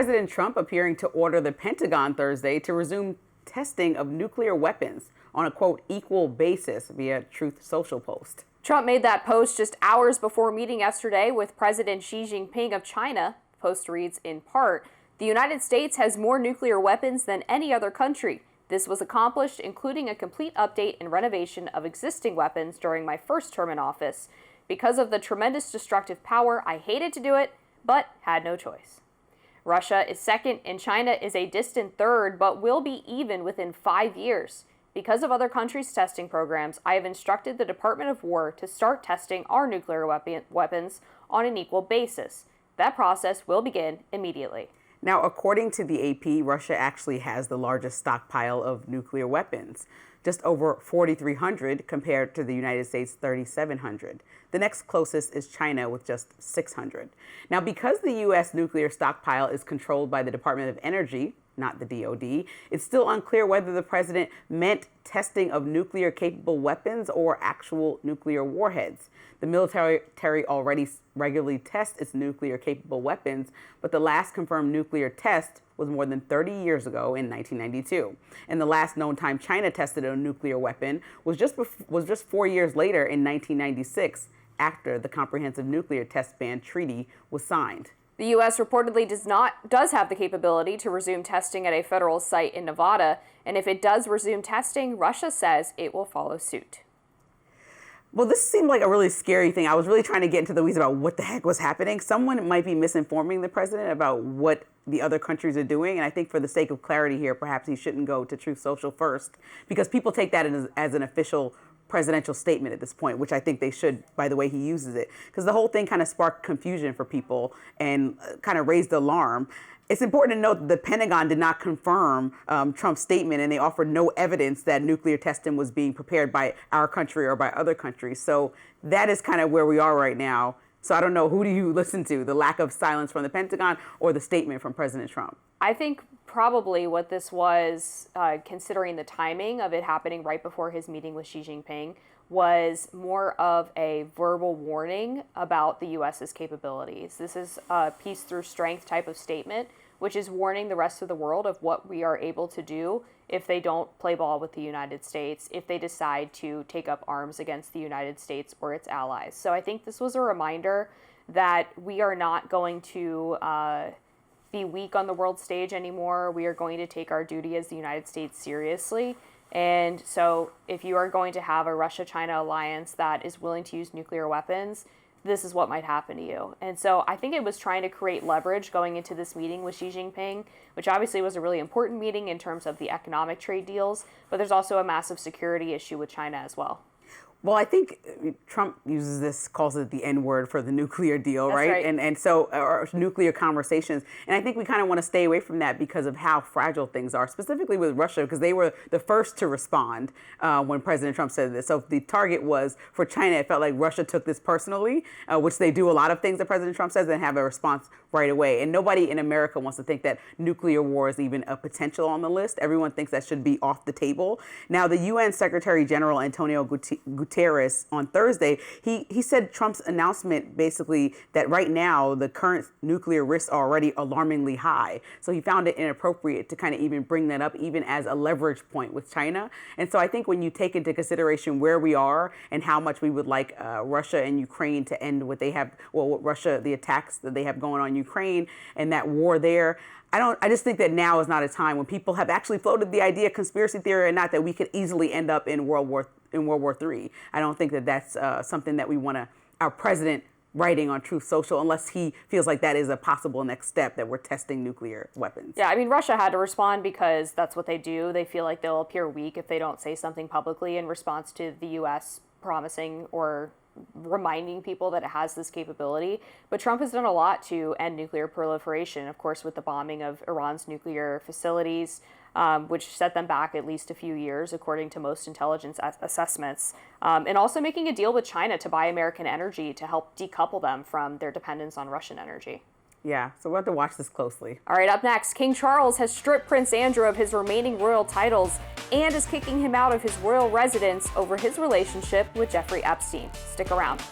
President Trump appearing to order the Pentagon Thursday to resume testing of nuclear weapons on a, quote, equal basis via Truth Social post. Trump made that post just hours before meeting yesterday with President Xi Jinping of China. The post reads, in part, "The United States has more nuclear weapons than any other country. This was accomplished including a complete update and renovation of existing weapons during my first term in office. Because of the tremendous destructive power, I hated to do it, but had no choice." Russia is second and China is a distant third, but will be even within 5 years. Because of other countries' testing programs, I have instructed the Department of War to start testing our nuclear weapons on an equal basis. That process will begin immediately. Now, according to the AP, Russia actually has the largest stockpile of nuclear weapons, just over 4,300 compared to the United States' 3,700. The next closest is China with just 600. Now, because the U.S. nuclear stockpile is controlled by the Department of Energy, not the DOD, it's still unclear whether the president meant testing of nuclear-capable weapons or actual nuclear warheads. The military already regularly tests its nuclear-capable weapons, but the last confirmed nuclear test was more than 30 years ago in 1992. And the last known time China tested a nuclear weapon was just 4 years later in 1996, after the Comprehensive Nuclear Test Ban Treaty was signed. The U.S. reportedly does have the capability to resume testing at a federal site in Nevada, and if it does resume testing, Russia says it will follow suit. Well, this seemed like a really scary thing. I was really trying to get into the weeds about what the heck was happening. Someone might be misinforming the president about what the other countries are doing, and I think for the sake of clarity here, perhaps he shouldn't go to Truth Social first, because people take that as an official presidential statement at this point, which I think they should, by the way he uses it, because the whole thing kind of sparked confusion for people and kind of raised the alarm. It's important to note that the Pentagon did not confirm Trump's statement, and they offered no evidence that nuclear testing was being prepared by our country or by other countries. So that is kind of where we are right now. So I don't know, who do you listen to, the lack of silence from the Pentagon or the statement from President Trump? I think probably what this was, considering the timing of it happening right before his meeting with Xi Jinping, was more of a verbal warning about the U.S.'s capabilities. This is a peace through strength type of statement, which is warning the rest of the world of what we are able to do if they don't play ball with the United States, if they decide to take up arms against the United States or its allies. So I think this was a reminder that we are not going to be weak on the world stage anymore. We are going to take our duty as the United States seriously. And so if you are going to have a Russia-China alliance that is willing to use nuclear weapons, this is what might happen to you. And so I think it was trying to create leverage going into this meeting with Xi Jinping, which obviously was a really important meeting in terms of the economic trade deals, but there's also a massive security issue with China as well. Well, I think Trump uses this, calls it the N-word for the nuclear deal, That's right? right. And so, or nuclear conversations. And I think we kind of want to stay away from that because of how fragile things are, specifically with Russia, because they were the first to respond when President Trump said this. So if the target was for China, it felt like Russia took this personally, which they do a lot of things that President Trump says and have a response right away. And nobody in America wants to think that nuclear war is even a potential on the list. Everyone thinks that should be off the table. Now, the UN Secretary General Antonio Guterres on Thursday, he said Trump's announcement basically that right now the current nuclear risks are already alarmingly high. So he found it inappropriate to kind of even bring that up even as a leverage point with China. And so I think when you take into consideration where we are and how much we would like Russia and Ukraine to end what they have, well, Russia, the attacks that they have going on Ukraine and that war there, I just think that now is not a time when people have actually floated the idea, conspiracy theory or not, that we could easily end up in World War III. I don't think that that's something that we want our president writing on Truth Social, unless he feels like that is a possible next step, that we're testing nuclear weapons. Yeah, I mean, Russia had to respond because that's what they do. They feel like they'll appear weak if they don't say something publicly in response to the U.S. promising or reminding people that it has this capability. But Trump has done a lot to end nuclear proliferation, of course, with the bombing of Iran's nuclear facilities, which set them back at least a few years, according to most intelligence assessments, and also making a deal with China to buy American energy to help decouple them from their dependence on Russian energy. Yeah, so we'll have to watch this closely. All right, up next, King Charles has stripped Prince Andrew of his remaining royal titles and is kicking him out of his royal residence over his relationship with Jeffrey Epstein. Stick around.